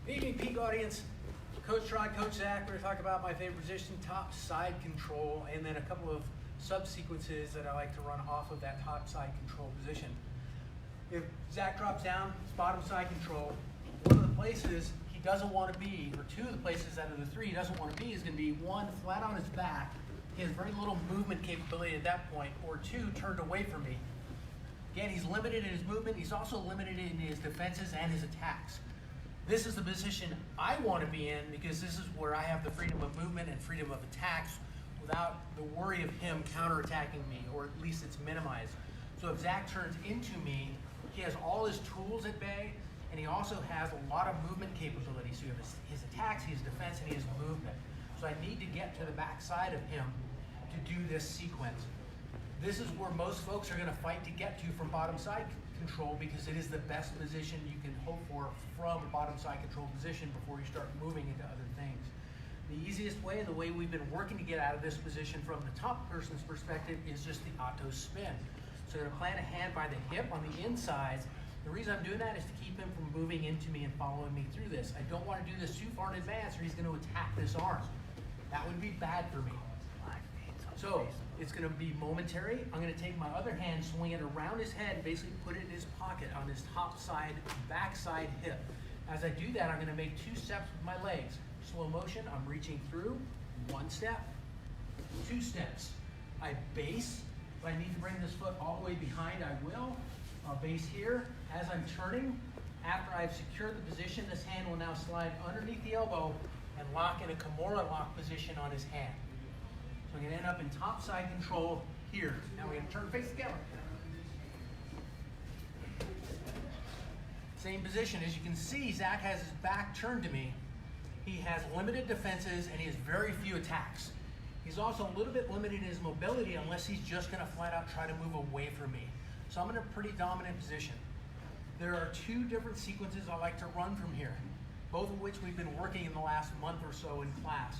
Good evening, Peak audience. Coach Rod, Coach Zach. We're going to talk about my favorite position, top side control, and then a couple of sub-sequences that I like to run off of that top side control position. If Zach drops down, it's bottom side control. One of the places he doesn't want to be, or two of the places out of the three he doesn't want to be, is going to be one, flat on his back. He has very little movement capability at that point, or two, turned away from me. Again, he's limited in his movement. He's also limited in his defenses and his attacks. This is the position I want to be in because this is where I have the freedom of movement and freedom of attacks without the worry of him counterattacking me, or at least it's minimized. So if Zach turns into me, he has all his tools at bay, and he also has a lot of movement capability. So you have his attacks, his defense, and his movement. So I need to get to the back side of him to do this sequence. This is where most folks are going to fight to get to from bottom side control because it is the best position you can hope for from a bottom side control position before you start moving into other things. The easiest way, and the way we've been working to get out of this position from the top person's perspective, is just the auto spin. So I'm going to plant a hand by the hip on the insides. The reason I'm doing that is to keep him from moving into me and following me through this. I don't want to do this too far in advance or he's going to attack this arm. That would be bad for me. So it's going to be momentary. I'm going to take my other hand, swing it around his head, and basically put it in his pocket on his top side, back side hip. As I do that, I'm going to make 2 steps with my legs. Slow motion, I'm reaching through. 1 step, 2 steps. I base. If I need to bring this foot all the way behind, I will. I'll base here. As I'm turning, after I've secured the position, this hand will now slide underneath the elbow and lock in a Kimura lock position on his hand. So we're going to end up in top side control here. Now we're going to turn face the camera. Same position. As you can see, Zach has his back turned to me. He has limited defenses and he has very few attacks. He's also a little bit limited in his mobility unless he's just going to flat out try to move away from me. So I'm in a pretty dominant position. There are 2 different sequences I like to run from here, both of which we've been working in the last month or so in class.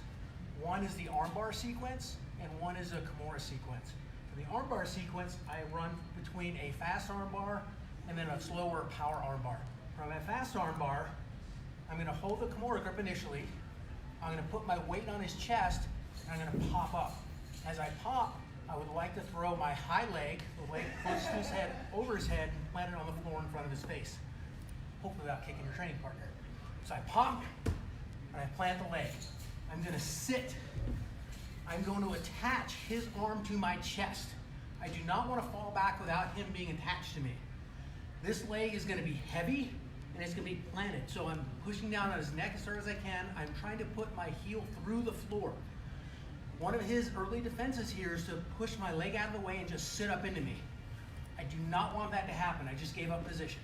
One is the armbar sequence, and one is a Kimura sequence. For the armbar sequence, I run between a fast armbar and then a slower power armbar. For my fast armbar, I'm going to hold the Kimura grip initially. I'm going to put my weight on his chest, and I'm going to pop up. As I pop, I would like to throw my high leg, the leg close to his head, over his head, and plant it on the floor in front of his face. Hopefully without kicking your training partner. So I pop, and I plant the leg. I'm going to sit. I'm going to attach his arm to my chest. I do not want to fall back without him being attached to me. This leg is going to be heavy and it's going to be planted. So I'm pushing down on his neck as hard as I can. I'm trying to put my heel through the floor. One of his early defenses here is to push my leg out of the way and just sit up into me. I do not want that to happen. I just gave up position.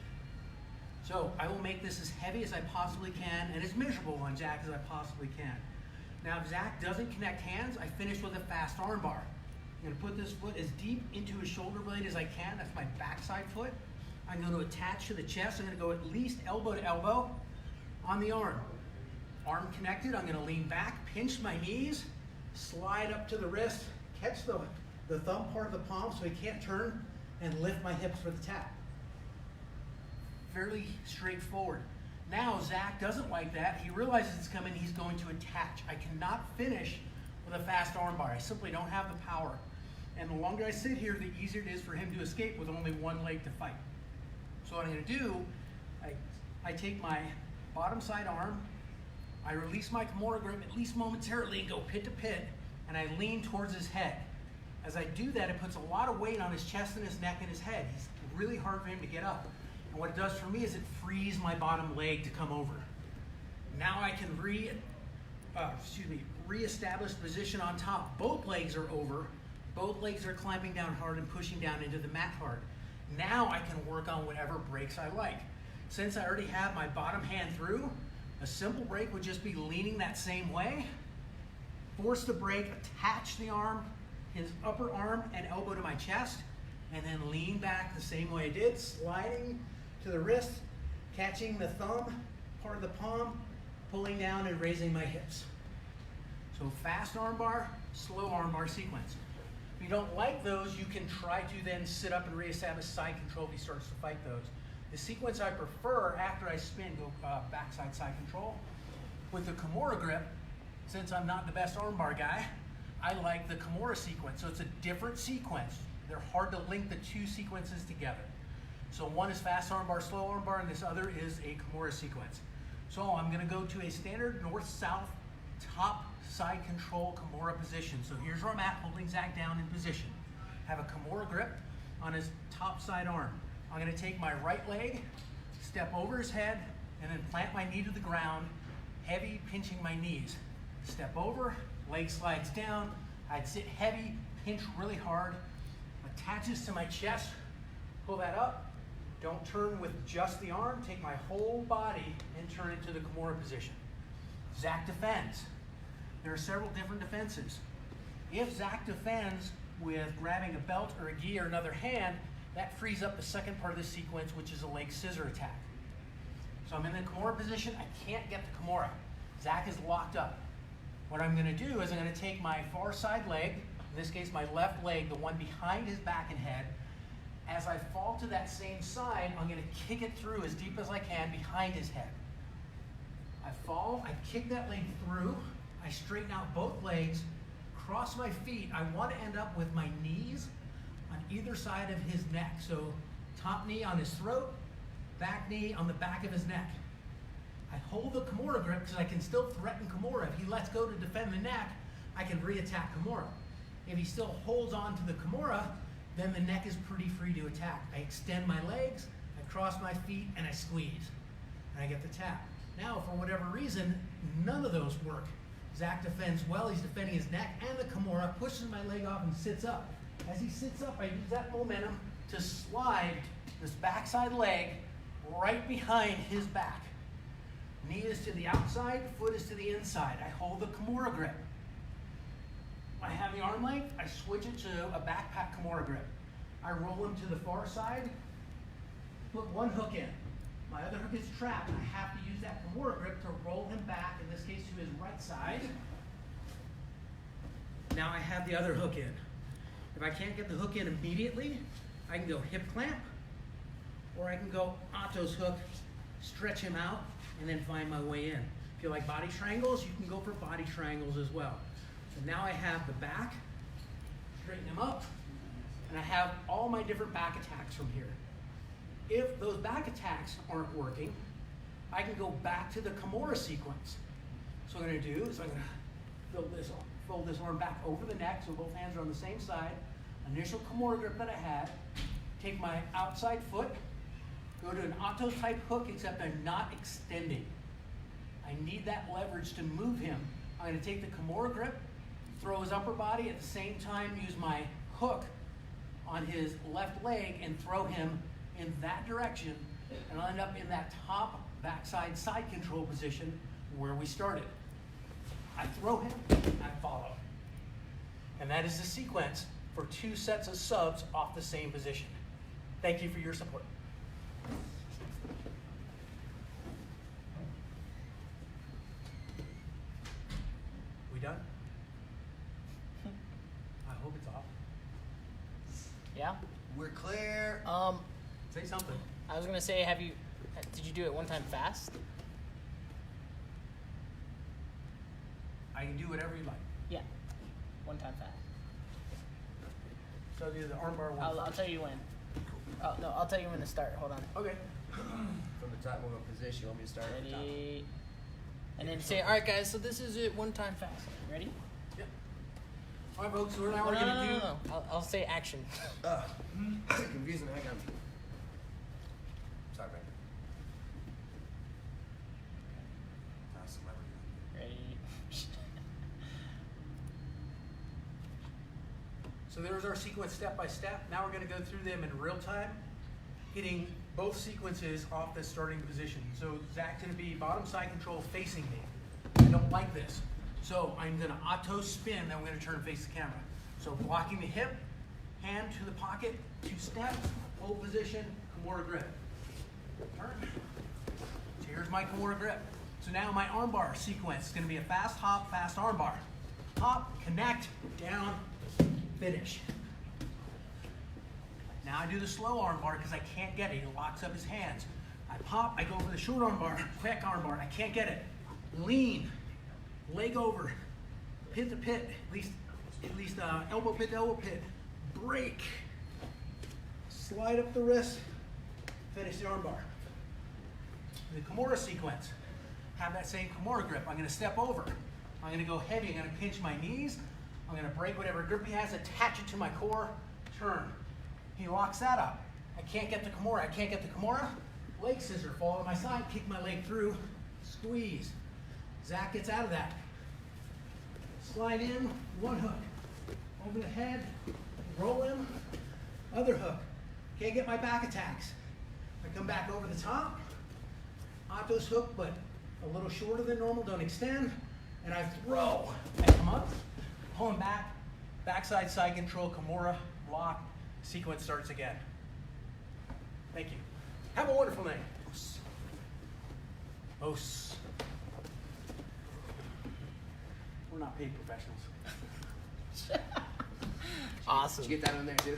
So I will make this as heavy as I possibly can and as miserable on Zach as I possibly can. Now, if Zach doesn't connect hands, I finish with a fast armbar. I'm going to put this foot as deep into his shoulder blade as I can. That's my backside foot. I'm going to attach to the chest. I'm going to go at least elbow to elbow on the arm. Arm connected. I'm going to lean back, pinch my knees, slide up to the wrist, catch the thumb part of the palm so he can't turn, and lift my hips for the tap. Fairly straightforward. Now Zach doesn't like that. He realizes it's coming. He's going to attach. I cannot finish with a fast armbar. I simply don't have the power. And the longer I sit here, the easier it is for him to escape with only one leg to fight. So what I'm going to do, I take my bottom side arm, I release my Kimura grip at least momentarily and go pit to pit, and I lean towards his head. As I do that, it puts a lot of weight on his chest and his neck and his head. It's really hard for him to get up. And what it does for me is it frees my bottom leg to come over. Now I can re-establish position on top. Both legs are over. Both legs are clamping down hard and pushing down into the mat hard. Now I can work on whatever breaks I like. Since I already have my bottom hand through, a simple break would just be leaning that same way. Force the break, attach the arm, his upper arm and elbow to my chest, and then lean back the same way I did, sliding to the wrist, catching the thumb, part of the palm, pulling down and raising my hips. So fast armbar, slow armbar sequence. If you don't like those, you can try to then sit up and reestablish side control if he starts to fight those. The sequence I prefer after I spin, go backside side control. With the Kimura grip, since I'm not the best armbar guy, I like the Kimura sequence. So it's a different sequence. They're hard to link the two sequences together. So one is fast armbar, slow armbar, and this other is a Kimura sequence. So I'm gonna go to a standard north-south top side control Kimura position. So here's where I'm at, holding Zach down in position. Have a Kimura grip on his top side arm. I'm gonna take my right leg, step over his head, and then plant my knee to the ground, heavy pinching my knees. Step over, leg slides down, I'd sit heavy, pinch really hard, attaches to my chest, pull that up, don't turn with just the arm, take my whole body and turn it to the Kimura position. Zach defends. There are several different defenses. If Zach defends with grabbing a belt or a gi or another hand, that frees up the second part of the sequence, which is a leg scissor attack. So I'm in the Kimura position, I can't get the Kimura. Zach is locked up. What I'm gonna do is I'm gonna take my far side leg, in this case my left leg, the one behind his back and head. As I fall to that same side, I'm gonna kick it through as deep as I can behind his head. I fall, I kick that leg through, I straighten out both legs, cross my feet. I want to end up with my knees on either side of his neck. So top knee on his throat, back knee on the back of his neck. I hold the Kimura grip because I can still threaten Kimura. If he lets go to defend the neck, I can re-attack Kimura. If he still holds on to the Kimura, then the neck is pretty free to attack. I extend my legs, I cross my feet, and I squeeze. And I get the tap. Now, for whatever reason, none of those work. Zach defends well, he's defending his neck and the Kimura, pushes my leg off and sits up. As he sits up, I use that momentum to slide this backside leg right behind his back. Knee is to the outside, foot is to the inside. I hold the Kimura grip. I have the arm length, I switch it to a backpack Kimura grip. I roll him to the far side, put one hook in. My other hook is trapped. I have to use that Kimura grip to roll him back, in this case to his right side. Now I have the other hook in. If I can't get the hook in immediately, I can go hip clamp, or I can go Otto's hook, stretch him out, and then find my way in. If you like body triangles, you can go for body triangles as well. So now I have the back, straighten him up, and I have all my different back attacks from here. If those back attacks aren't working, I can go back to the Kimura sequence. So what I'm gonna do is I'm gonna fold this arm back over the neck so both hands are on the same side. Initial Kimura grip that I had, take my outside foot, go to an Otto type hook except I'm not extending. I need that leverage to move him. I'm gonna take the Kimura grip, throw his upper body, at the same time use my hook on his left leg and throw him in that direction, and I'll end up in that top backside side control position where we started. I throw him, I follow. And that is the sequence for 2 sets of subs off the same position. Thank you for your support. We done? I hope it's off. Yeah? We're clear. Say something. I was gonna say, did you do it one time fast? I can do whatever you like. Yeah, one time fast. So I'll do the armbar one. I'll tell you when. Oh, no, I'll tell you when to start. Hold on. Okay. From the top movement position, you want me to start at the top? Ready? And then say, all right, guys. So this is it. One time fast. Ready? Yep. All right, folks. So now we're gonna do. No. I'll say action. Confusing. Hang on. Sorry, man. Ready? So there's our sequence step by step. Now we're going to go through them in real time, hitting both sequences off the starting position. So Zach's going to be bottom side control facing me. I don't like this. So I'm going to auto spin, then I'm going to turn and face the camera. So blocking the hip, hand to the pocket, 2 steps, hold position, Kimura grip. Turn. So here's my Kimura grip. So now my armbar sequence is going to be a fast hop, fast armbar. Hop, connect, down, finish. Now I do the slow arm bar because I can't get it. He locks up his hands. I pop, I go for the short arm bar, quick arm bar. I can't get it. Lean, leg over, pit to pit, at least elbow pit to elbow pit. Break, slide up the wrist, finish the arm bar. The Kimura sequence, have that same Kimura grip. I'm gonna step over. I'm gonna go heavy, I'm gonna pinch my knees. I'm gonna break whatever grip he has, attach it to my core, turn. He locks that up. I can't get the Kimura, leg scissor, fall on my side, kick my leg through, squeeze. Zach gets out of that. Slide in, one hook. Over the head, roll him, other hook. Can't get my back attacks. I come back over the top, Otto's hook, but a little shorter than normal, don't extend, and I throw. I come up, pull him back, backside side control, Kimura, lock, sequence starts again. Thank you. Have a wonderful night. Os. We're not paid professionals. Awesome. Did you get that on there too?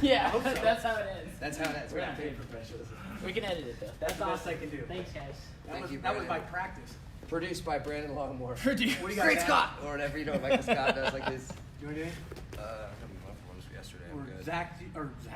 Yeah, so. that's how it is. That's how it is. We're Yeah. not paid professionals. We can edit it though. That's the best awesome. I can do. Thanks, guys. Thank you, That was Brandon. my practice. Produced by Brandon Longmore. What do you got, Great Zach? Scott! Or whatever, you know, Michael Scott does like his. You want to do it? I haven't gone for one yesterday. I'm Or good. Zach, or Zach.